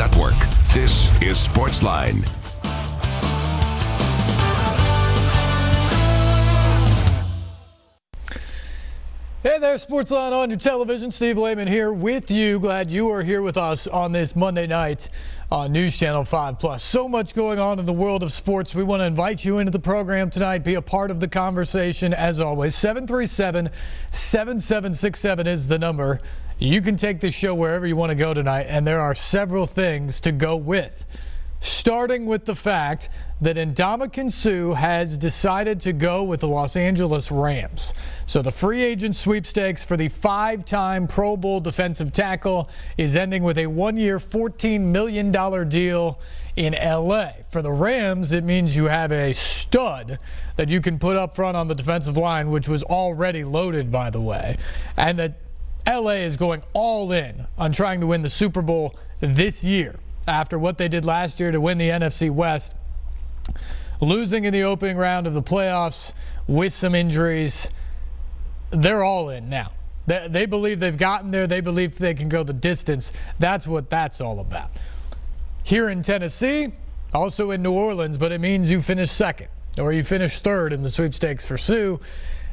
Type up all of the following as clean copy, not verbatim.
Network. This is Sportsline. Hey there, Sportsline on your television. Steve Layman here with you. Glad you are here with us on this Monday night on NewsChannel 5+. So much going on in the world of sports. We want to invite you into the program tonight. Be a part of the conversation as always. 737-7767 is the number. You can take this show wherever you want to go tonight, and there are several things to go with. Starting with the fact that Ndamukong Suh has decided to go with the Los Angeles Rams. So the free agent sweepstakes for the 5-time Pro Bowl defensive tackle is ending with a 1-year, $14 million deal in LA. For the Rams, it means you have a stud that you can put up front on the defensive line, which was already loaded, by the way, and that LA is going all in on trying to win the Super Bowl this year. After what they did last year to win the NFC West, losing in the opening round of the playoffs with some injuries, they're all in now. They believe they've gotten there. They believe they can go the distance. That's what that's all about. Here in Tennessee, also in New Orleans, but it means you finish second or you finish third in the sweepstakes for Suh.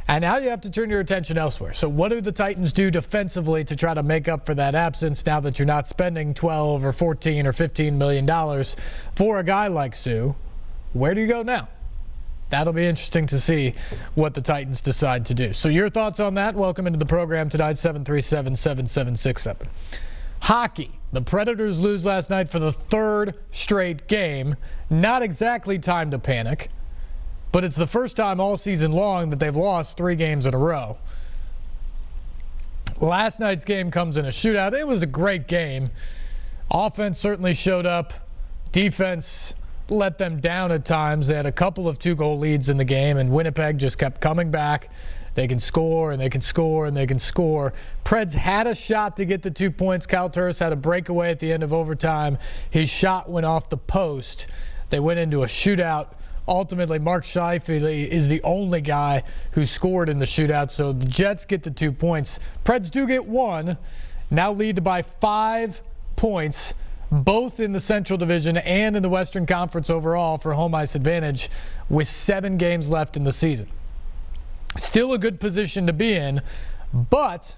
And now you have to turn your attention elsewhere. So what do the Titans do defensively to try to make up for that absence now that you're not spending $12 or $14 or $15 million for a guy like Suh? Where do you go now? That'll be interesting to see what the Titans decide to do. So your thoughts on that? Welcome into the program tonight, 737-7767. Hockey. The Predators lose last night for the third straight game. Not exactly time to panic, but it's the first time all season long that they've lost 3 games in a row. Last night's game comes in a shootout. It was a great game. Offense certainly showed up. Defense let them down at times. They had a couple of 2-goal leads in the game, and Winnipeg just kept coming back. They can score, and they can score, and they can score. Preds had a shot to get the 2 points. Kyle Turris had a breakaway at the end of overtime. His shot went off the post. They went into a shootout. Ultimately, Mark Scheifele is the only guy who scored in the shootout, so the Jets get the 2 points. Preds do get 1, now lead by 5 points, both in the Central Division and in the Western Conference overall for home ice advantage with 7 games left in the season. Still a good position to be in, but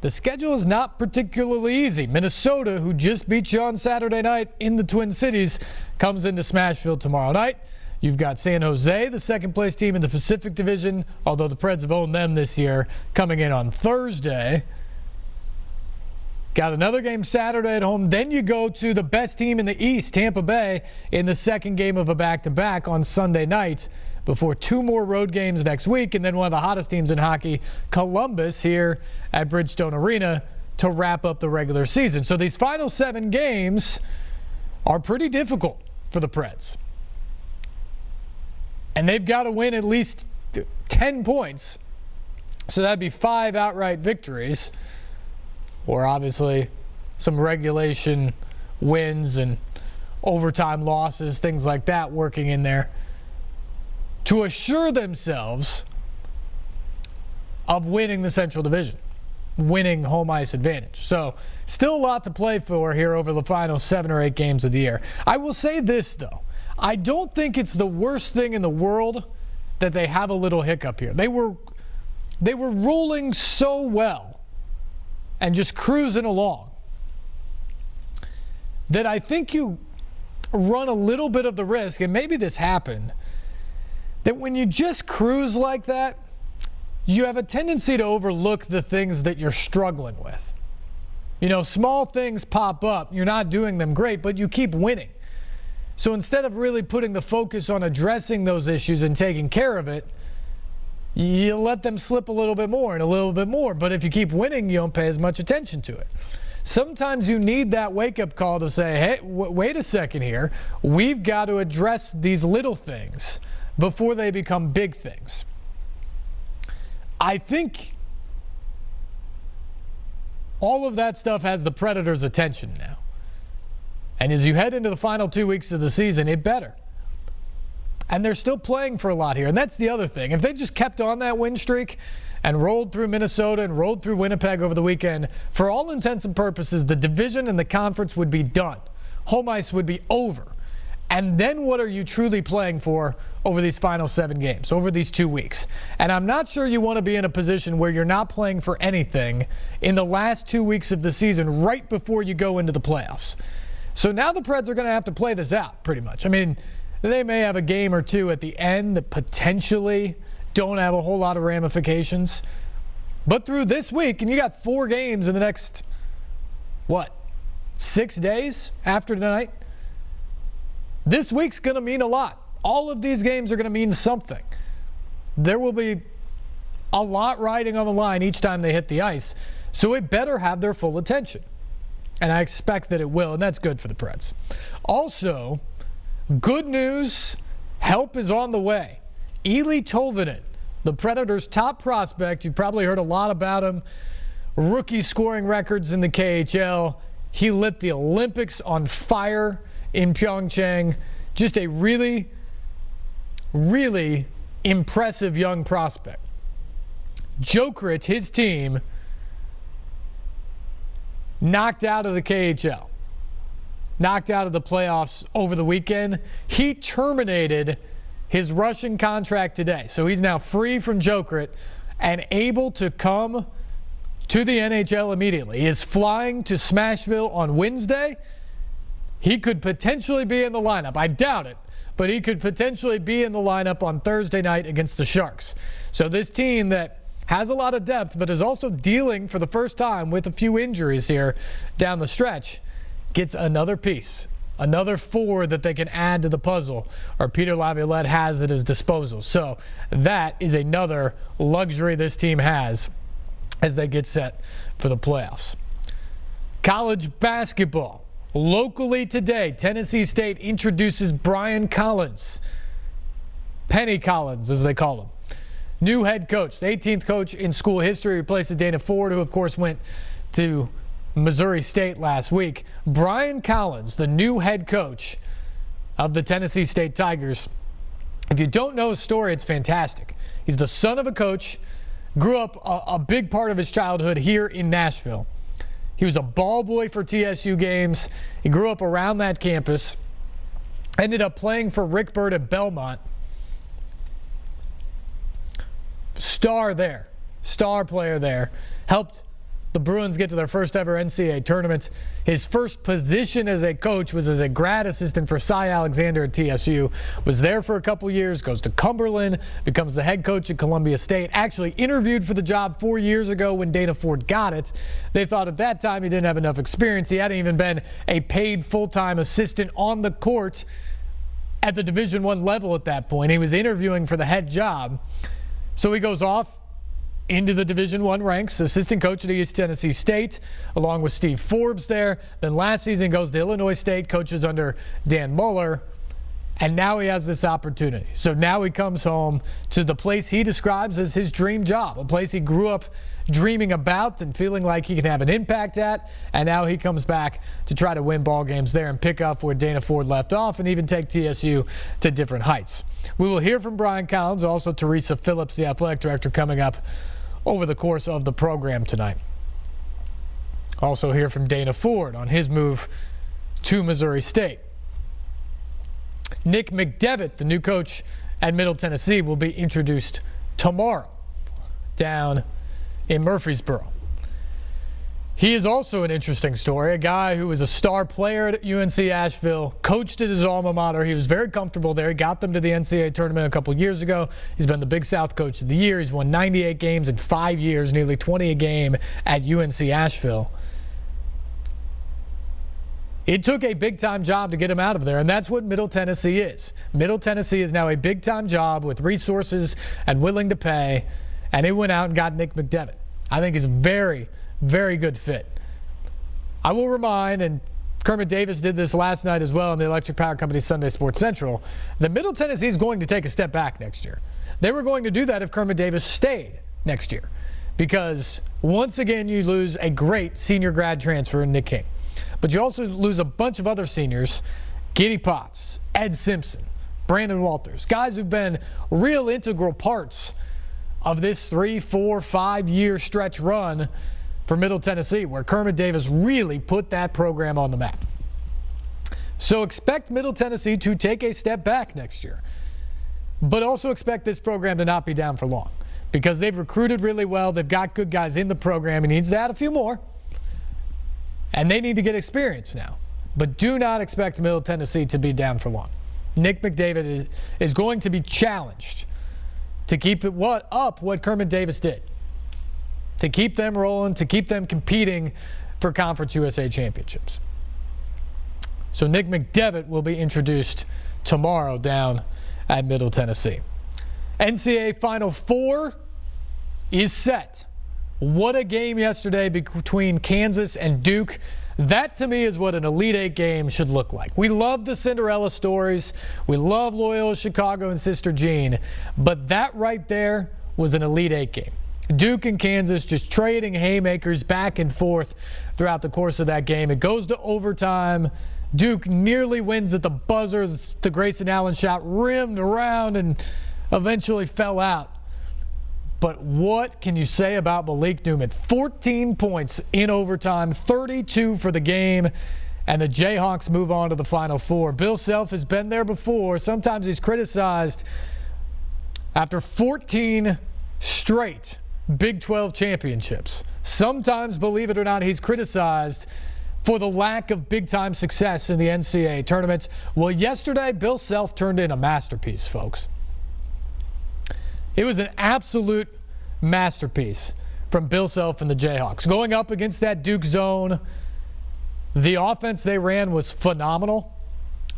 the schedule is not particularly easy. Minnesota, who just beat you on Saturday night in the Twin Cities, comes into Smashville tomorrow night. You've got San Jose, the second-place team in the Pacific Division, although the Preds have owned them this year, coming in on Thursday. Got another game Saturday at home. Then you go to the best team in the East, Tampa Bay, in the second game of a back-to-back on Sunday night before 2 more road games next week, and then one of the hottest teams in hockey, Columbus, here at Bridgestone Arena to wrap up the regular season. So these final 7 games are pretty difficult for the Preds. And they've got to win at least 10 points. So that'd be 5 outright victories, or obviously some regulation wins and overtime losses, things like that working in there, to assure themselves of winning the Central Division, winning home ice advantage. So still a lot to play for here over the final 7 or 8 games of the year. I will say this, though. I don't think it's the worst thing in the world that they have a little hiccup here. They were rolling so well and just cruising along that I think you run a little bit of the risk, and maybe this happened, that when you just cruise like that, you have a tendency to overlook the things that you're struggling with. You know, small things pop up. You're not doing them great, but you keep winning. So instead of really putting the focus on addressing those issues and taking care of it, you let them slip a little bit more and a little bit more. But if you keep winning, you don't pay as much attention to it. Sometimes you need that wake-up call to say, hey, wait a second here. We've got to address these little things before they become big things. I think all of that stuff has the Predators' attention now. And as you head into the final 2 weeks of the season, it better. And they're still playing for a lot here. And that's the other thing. If they just kept on that win streak and rolled through Minnesota and rolled through Winnipeg over the weekend, for all intents and purposes, the division and the conference would be done. home ice would be over. And then what are you truly playing for over these final 7 games, over these 2 weeks? And I'm not sure you want to be in a position where you're not playing for anything in the last 2 weeks of the season right before you go into the playoffs. So now the Preds are going to have to play this out pretty much. I mean, they may have a game or two at the end that potentially don't have a whole lot of ramifications. But through this week, and you got 4 games in the next, 6 days after tonight? This week's going to mean a lot. All of these games are going to mean something. There will be a lot riding on the line each time they hit the ice, so it better have their full attention. And I expect that it will, and that's good for the Preds. Also, good news, help is on the way. Eeli Tolvanen, the Predators' top prospect, you probably heard a lot about him, rookie scoring records in the KHL. He lit the Olympics on fire in Pyeongchang. Just a really, really impressive young prospect. Jokerit, his team, knocked out of the KHL, knocked out of the playoffs over the weekend. He terminated his Russian contract today, so he's now free from Jokerit and able to come to the NHL immediately. He is flying to Smashville on Wednesday. He could potentially be in the lineup. I doubt it, but he could potentially be in the lineup on Thursday night against the Sharks. So this team that has a lot of depth, but is also dealing for the first time with a few injuries here down the stretch, gets another piece, another 4 that they can add to the puzzle, or Peter Laviolette has at his disposal. So that is another luxury this team has as they get set for the playoffs. College basketball. Locally today, Tennessee State introduces Brian Collins. Penny Collins, as they call him. New head coach, the 18th coach in school history, replaces Dana Ford, who of course went to Missouri State last week. Brian Collins, the new head coach of the Tennessee State Tigers. If you don't know his story, it's fantastic. He's the son of a coach, grew up a big part of his childhood here in Nashville. He was a ball boy for TSU games. He grew up around that campus. Ended up playing for Rick Byrd at Belmont. Star there. Star player there. Helped the Bruins get to their first ever NCAA tournament. His first position as a coach was as a grad assistant for Cy Alexander at TSU. Was there for a couple years, goes to Cumberland, becomes the head coach at Columbia State. Actually interviewed for the job 4 years ago when Dana Ford got it. They thought at that time he didn't have enough experience. He hadn't even been a paid full-time assistant on the court at the Division I level at that point. He was interviewing for the head job. So he goes off into the Division I ranks, assistant coach at East Tennessee State, along with Steve Forbes there. Then last season goes to Illinois State, coaches under Dan Mueller, and now he has this opportunity. So now he comes home to the place he describes as his dream job, a place he grew up dreaming about and feeling like he can have an impact at, and now he comes back to try to win ball games there and pick up where Dana Ford left off and even take TSU to different heights. We will hear from Brian Collins, also Teresa Phillips, the athletic director, coming up over the course of the program tonight. Also hear from Dana Ford on his move to Missouri State. Nick McDevitt, the new coach at Middle Tennessee, will be introduced tomorrow down in Murfreesboro. He is also an interesting story, a guy who was a star player at UNC Asheville, coached at his alma mater. He was very comfortable there. He got them to the NCAA tournament a couple years ago. He's been the Big South Coach of the Year. He's won 98 games in 5 years, nearly 20 a game at UNC Asheville. It took a big-time job to get him out of there, and that's what Middle Tennessee is. Middle Tennessee is now a big-time job with resources and willing to pay, and he went out and got Nick McDevitt. I think he's a very, very good fit. I will remind, and Kermit Davis did this last night as well on the Electric Power Company Sunday Sports Central, that Middle Tennessee is going to take a step back next year. They were going to do that if Kermit Davis stayed next year, because once again you lose a great senior grad transfer in Nick King. But you also lose a bunch of other seniors, Giddy Potts, Ed Simpson, Brandon Walters, guys who've been real integral parts of this 3, 4, 5 year stretch run for Middle Tennessee, where Kermit Davis really put that program on the map. So expect Middle Tennessee to take a step back next year. But also expect this program to not be down for long because they've recruited really well. They've got good guys in the program. He needs to add a few more. And they need to get experience now. But do not expect Middle Tennessee to be down for long. Nick McDavid is going to be challenged to keep it up what Kermit Davis did. To keep them rolling, to keep them competing for Conference USA championships. So Nick McDevitt will be introduced tomorrow down at Middle Tennessee. NCAA Final Four is set. What a game yesterday between Kansas and Duke. That, to me, is what an Elite Eight game should look like. We love the Cinderella stories. We love Loyola Chicago and Sister Jean. But that right there was an Elite Eight game. Duke and Kansas just trading haymakers back and forth throughout the course of that game. It goes to overtime. Duke nearly wins at the buzzer. The Grayson Allen shot rimmed around and eventually fell out. But what can you say about Malik Newman? 14 points in overtime, 32 for the game, and the Jayhawks move on to the Final Four. Bill Self has been there before. Sometimes he's criticized after 14 straight Big 12 championships. Sometimes, believe it or not, he's criticized for the lack of big-time success in the NCAA tournament. Well, yesterday, Bill Self turned in a masterpiece, folks. It was an absolute masterpiece from Bill Self and the Jayhawks. Going up against that Duke zone, the offense they ran was phenomenal.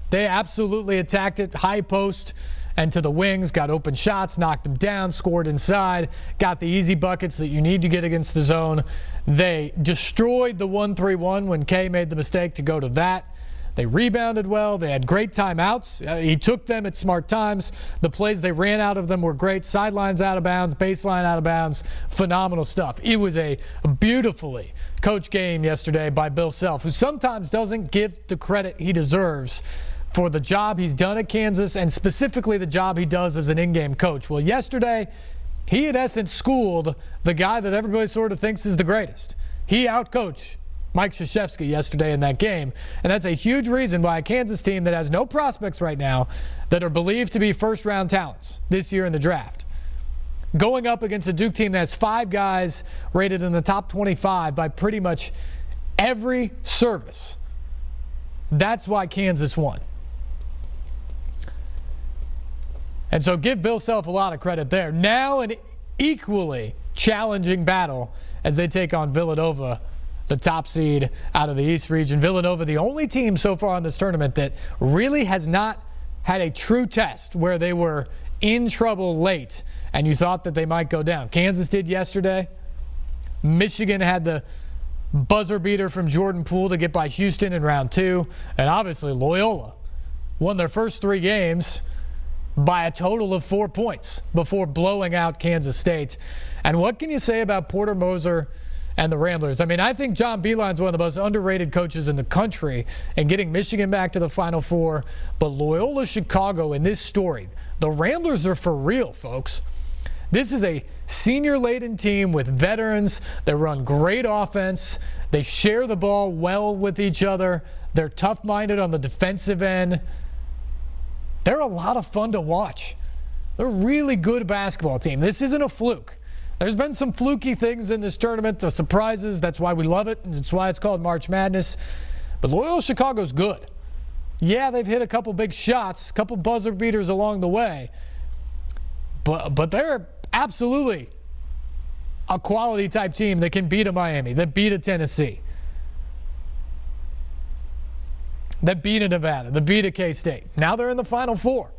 They absolutely attacked it, high post and to the wings, got open shots, knocked them down, scored inside, got the easy buckets that you need to get against the zone. They destroyed the 1-3-1 when Kay made the mistake to go to that. They rebounded well. They had great timeouts. He took them at smart times. The plays they ran out of them were great. Sidelines out of bounds, baseline out of bounds. Phenomenal stuff. It was a beautifully coached game yesterday by Bill Self, who sometimes doesn't give the credit he deserves for the job he's done at Kansas and specifically the job he does as an in-game coach. Well, yesterday, he in essence schooled the guy that everybody sort of thinks is the greatest. He outcoached Mike Krzyzewski yesterday in that game, and that's a huge reason why a Kansas team that has no prospects right now that are believed to be first-round talents this year in the draft, going up against a Duke team that has 5 guys rated in the top 25 by pretty much every service. That's why Kansas won. And so give Bill Self a lot of credit there. Now an equally challenging battle as they take on Villanova, the top seed out of the East region. Villanova, the only team so far in this tournament that really has not had a true test where they were in trouble late and you thought that they might go down. Kansas did yesterday. Michigan had the buzzer beater from Jordan Poole to get by Houston in round 2. And obviously Loyola won their first 3 games by a total of 4 points before blowing out Kansas State. And what can you say about Porter Moser and the Ramblers? I mean, I think John Beilein's one of the most underrated coaches in the country and getting Michigan back to the Final Four. But Loyola Chicago in this story, the Ramblers are for real, folks. This is a senior-laden team with veterans. They run great offense. They share the ball well with each other. They're tough-minded on the defensive end. They're a lot of fun to watch. They're a really good basketball team. This isn't a fluke. There's been some fluky things in this tournament, the surprises. That's why we love it. That's why it's called March Madness. But Loyola Chicago's good. Yeah, they've hit a couple big shots, a couple buzzer beaters along the way. But they're absolutely a quality type team that can beat a Miami, that beat a Tennessee, that beat a Nevada, that beat a K-State. Now they're in the Final Four.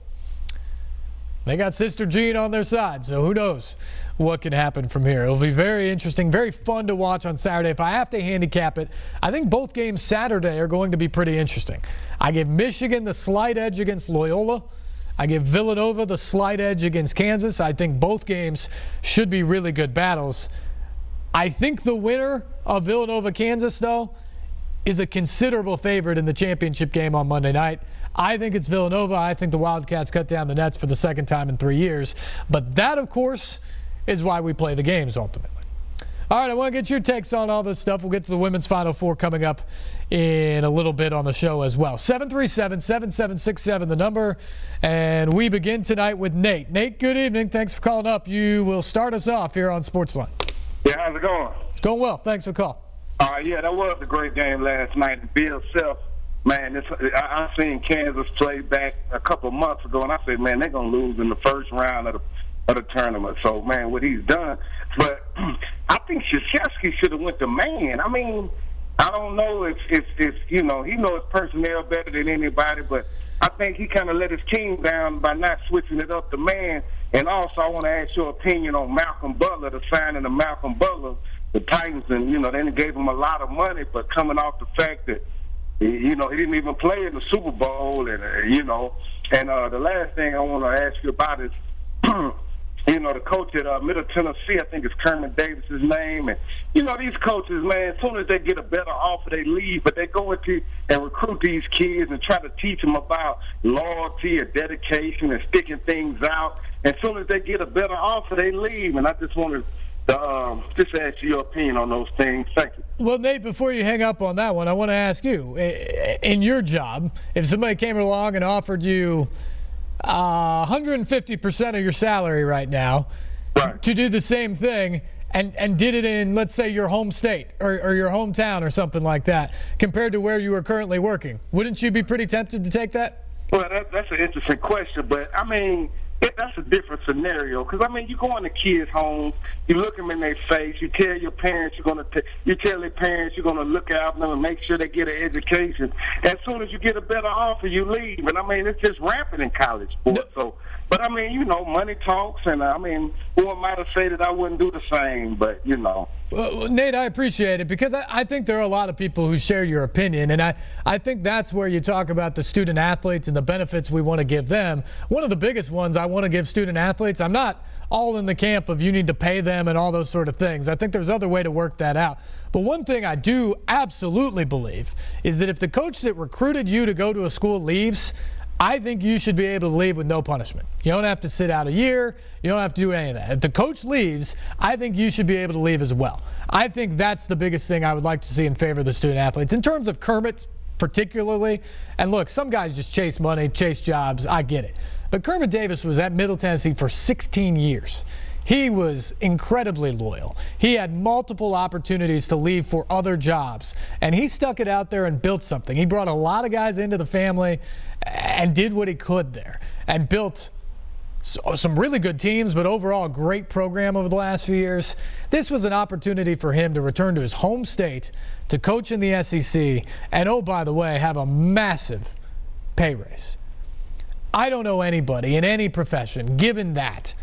They got Sister Jean on their side, so who knows what can happen from here. It'll be very interesting, very fun to watch on Saturday. If I have to handicap it, I think both games Saturday are going to be pretty interesting. I give Michigan the slight edge against Loyola. I give Villanova the slight edge against Kansas. I think both games should be really good battles. I think the winner of Villanova-Kansas, though, is a considerable favorite in the championship game on Monday night. I think it's Villanova. I think the Wildcats cut down the nets for the second time in 3 years. But that, of course, is why we play the games ultimately. All right, I want to get your takes on all this stuff. We'll get to the women's Final Four coming up in a little bit on the show as well. 737-7767, the number. And we begin tonight with Nate. Nate, good evening. Thanks for calling up. You will start us off here on Sportsline. Yeah, how's it going? It's going well. Thanks for the call. Yeah, that was a great game last night. Bill Self, man, I seen Kansas play back a couple months ago, and I said, man, they're going to lose in the first round of the tournament. So, man, what he's done. But I think Krzyzewski should have went to man. I mean, I don't know if you know, he knows personnel better than anybody, but I think he kind of let his team down by not switching it up to man. And also, I want to ask your opinion on Malcolm Butler, the signing of Malcolm Butler. The Titans, and, you know, they gave him a lot of money, but coming off the fact that, you know, he didn't even play in the Super Bowl, and, you know. And the last thing I want to ask you about is, you know, the coach at Middle Tennessee, I think it's Kermit Davis's name. And, you know, these coaches, man, as soon as they get a better offer, they leave. But they go into and recruit these kids and try to teach them about loyalty and dedication and sticking things out. As soon as they get a better offer, they leave. And I just want to just ask your opinion on those things. Thank you. Well, Nate, before you hang up on that one, I want to ask you, in your job, if somebody came along and offered you 150% of your salary right now to do the same thing and did it in, let's say, your home state or your hometown or something like that, compared to where you are currently working, wouldn't you be pretty tempted to take that? Well, that's an interesting question, but, I mean, that's a different scenario, because, I mean, you go in the kids' homes, you look them in their face, you tell your parents you tell their parents you're going to look out for them and make sure they get an education. As soon as you get a better offer, you leave. And, I mean, it's just rampant in college sports. So, but, I mean, you know, money talks, and, I mean, who am I to say that I wouldn't do the same, but, you know. Well, Nate, I appreciate it, because I think there are a lot of people who share your opinion, and I think that's where you talk about the student athletes and the benefits we want to give them. One of the biggest ones I want to give student athletes, I'm not all in the camp of you need to pay them and all those sort of things. I think there's other way to work that out. But one thing I do absolutely believe is that if the coach that recruited you to go to a school leaves, I think you should be able to leave with no punishment. You don't have to sit out a year. You don't have to do any of that. If the coach leaves, I think you should be able to leave as well. I think that's the biggest thing I would like to see in favor of the student athletes. In terms of Kermit particularly, and look, some guys just chase money, chase jobs. I get it. But Kermit Davis was at Middle Tennessee for 16 years. He was incredibly loyal. He had multiple opportunities to leave for other jobs, and he stuck it out there and built something. He brought a lot of guys into the family and did what he could there and built some really good teams, but overall a great program over the last few years. This was an opportunity for him to return to his home state, to coach in the SEC, and, oh, by the way, have a massive pay raise. I don't know anybody in any profession, given that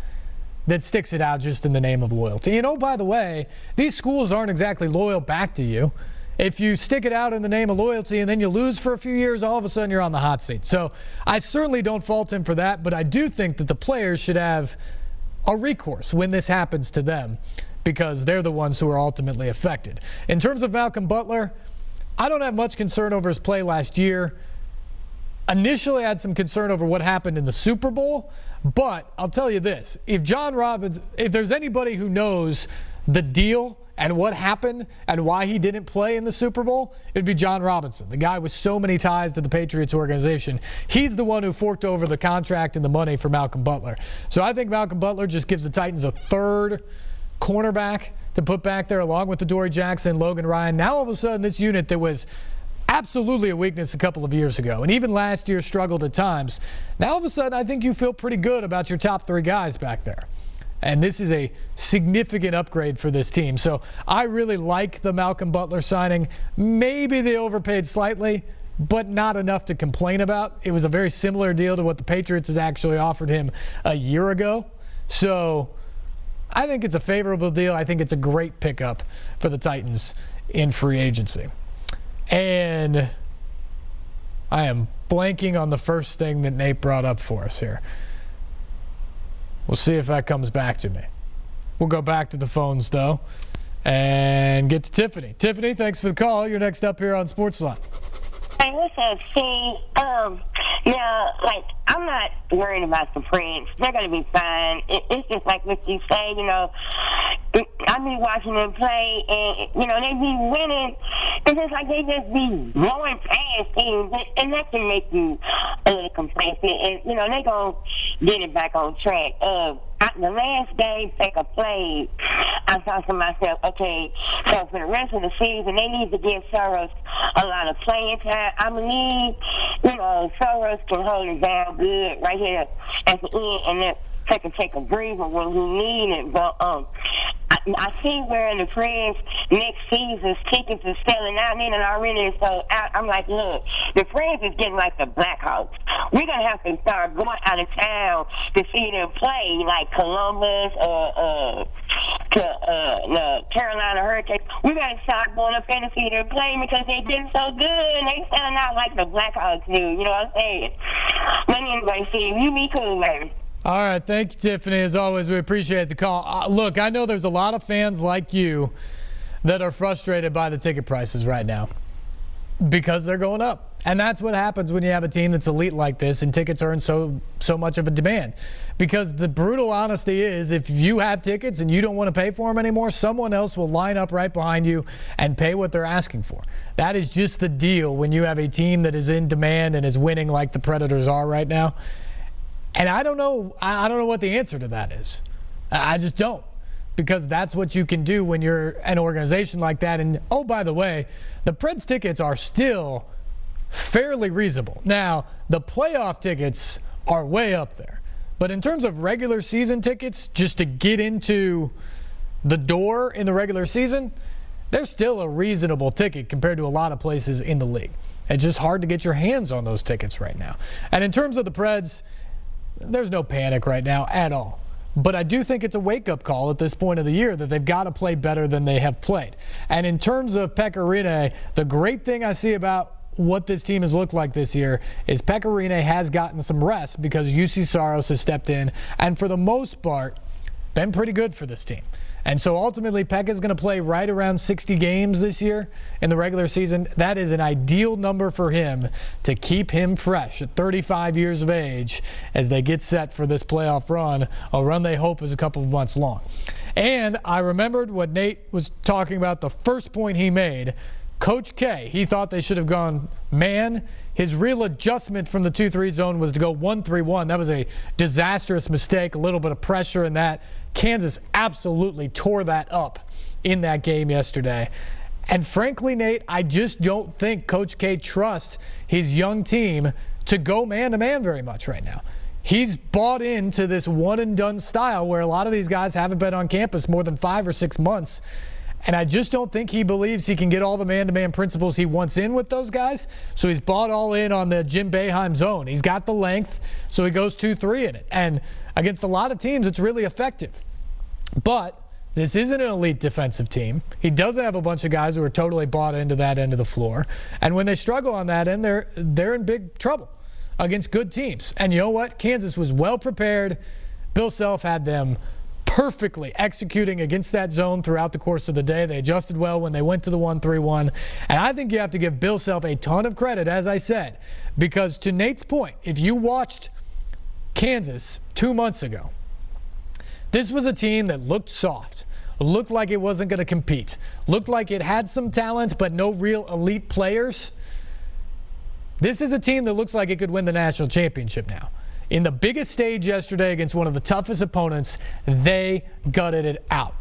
sticks it out just in the name of loyalty. And, oh, by the way, these schools aren't exactly loyal back to you. If you stick it out in the name of loyalty and then you lose for a few years, all of a sudden you're on the hot seat. So I certainly don't fault him for that, but I do think that the players should have a recourse when this happens to them, because they're the ones who are ultimately affected. In terms of Malcolm Butler, I don't have much concern over his play last year. Initially, I had some concern over what happened in the Super Bowl, but I'll tell you this. If there's anybody who knows the deal and what happened and why he didn't play in the Super Bowl, it'd be John Robinson, the guy with so many ties to the Patriots organization. He's the one who forked over the contract and the money for Malcolm Butler. So I think Malcolm Butler just gives the Titans a third cornerback to put back there along with the Dory Jackson, Logan Ryan. Now all of a sudden this unit that was absolutely a weakness a couple of years ago, and even last year struggled at times. Now all of a sudden I think you feel pretty good about your top three guys back there. And this is a significant upgrade for this team. So I really like the Malcolm Butler signing. Maybe they overpaid slightly, but not enough to complain about. It was a very similar deal to what the Patriots has actually offered him a year ago. So I think it's a favorable deal. I think it's a great pickup for the Titans in free agency. And I am blanking on the first thing that Nate brought up for us here. We'll see if that comes back to me. We'll go back to the phones, though, and get to Tiffany. Tiffany, thanks for the call. You're next up here on Sportsline. Hey, what's up, Steve? Now, like, I'm not worried about the Prince. They're going to be fine. It's just like what you say, you know. I be watching them play, and, you know, they be winning. It's just like they just be blowing past teams, and that can make you a little complacent. And, you know, they going to get it back on track. The last game Pekka played, I thought to myself, okay, so for the rest of the season, they need to give Soros a lot of playing time. I believe, you know, Soros can hold it down good right here at the end, and then take a breather when he needs it. But I see where in the Preds next season's tickets are selling out, and already so out. I'm like, look, the Preds is getting like the Blackhawks. We're gonna have to start going out of town to see them play, like Columbus or the Carolina Hurricanes. We gotta start going up there to see them play because they've been so good and they selling out like the Blackhawks do. You know what I'm saying? But anyway, Steve, you be cool, man. All right, thank you, Tiffany. As always, we appreciate the call. Look, I know there's a lot of fans like you that are frustrated by the ticket prices right now because they're going up. And that's what happens when you have a team that's elite like this and tickets are in so much of a demand. Because the brutal honesty is, if you have tickets and you don't want to pay for them anymore, someone else will line up right behind you and pay what they're asking for. That is just the deal when you have a team that is in demand and is winning like the Predators are right now. And I don't know what the answer to that is. I just don't, because that's what you can do when you're an organization like that. And, oh, by the way, the Preds tickets are still fairly reasonable. Now, the playoff tickets are way up there. But in terms of regular season tickets, just to get into the door in the regular season, they're still a reasonable ticket compared to a lot of places in the league. It's just hard to get your hands on those tickets right now. And in terms of the Preds, there's no panic right now at all. But I do think it's a wake-up call at this point of the year that they've got to play better than they have played. And in terms of Pekka Rinne, the great thing I see about what this team has looked like this year is Pekka Rinne has gotten some rest because UC Saros has stepped in and for the most part been pretty good for this team. And so ultimately Pekka's going to play right around 60 games this year in the regular season. That is an ideal number for him to keep him fresh at 35 years of age as they get set for this playoff run, a run they hope is a couple of months long. And I remembered what Nate was talking about, the first point he made. Coach K, he thought they should have gone man. His real adjustment from the 2-3 zone was to go 1-3-1. That was a disastrous mistake, a little bit of pressure in that. Kansas absolutely tore that up in that game yesterday. And frankly, Nate, I just don't think Coach K trusts his young team to go man-to-man very much right now. He's bought into this one-and-done style where a lot of these guys haven't been on campus more than 5 or 6 months. And I just don't think he believes he can get all the man-to-man principles he wants in with those guys. So he's bought all in on the Jim Boeheim zone. He's got the length, so he goes 2-3 in it. And against a lot of teams, it's really effective. But this isn't an elite defensive team. He doesn't have a bunch of guys who are totally bought into that end of the floor. And when they struggle on that end, they're in big trouble against good teams. And you know what? Kansas was well prepared. Bill Self had them perfectly executing against that zone throughout the course of the day. They adjusted well when they went to the 1-3-1. And I think you have to give Bill Self a ton of credit, as I said, because to Nate's point, if you watched Kansas 2 months ago, this was a team that looked soft, looked like it wasn't going to compete, looked like it had some talent but no real elite players. This is a team that looks like it could win the national championship now. In the biggest stage yesterday against one of the toughest opponents, they gutted it out.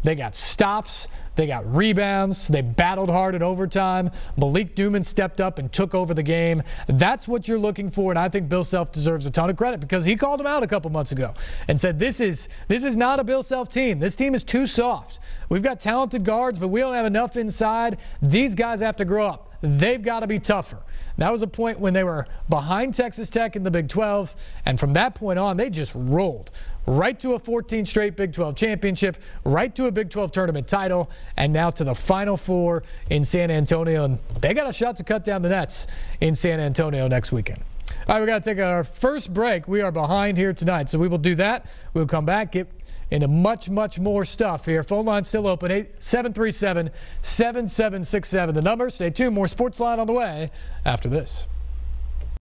They got stops. They got rebounds. They battled hard at overtime. Malik Newman stepped up and took over the game. That's what you're looking for, and I think Bill Self deserves a ton of credit because he called him out a couple months ago and said this is not a Bill Self team. This team is too soft. We've got talented guards, but we don't have enough inside. These guys have to grow up. They've got to be tougher. That was a point when they were behind Texas Tech in the Big 12, and from that point on, they just rolled right to a 14th straight Big 12 championship, right to a Big 12 tournament title, and now to the Final Four in San Antonio. And they got a shot to cut down the nets in San Antonio next weekend. All right, we got to take our first break. We are behind here tonight, so we will do that. We'll come back, get into much more stuff here. Phone line still open, 737-7767. The number. Stay tuned. More Sportsline on the way after this.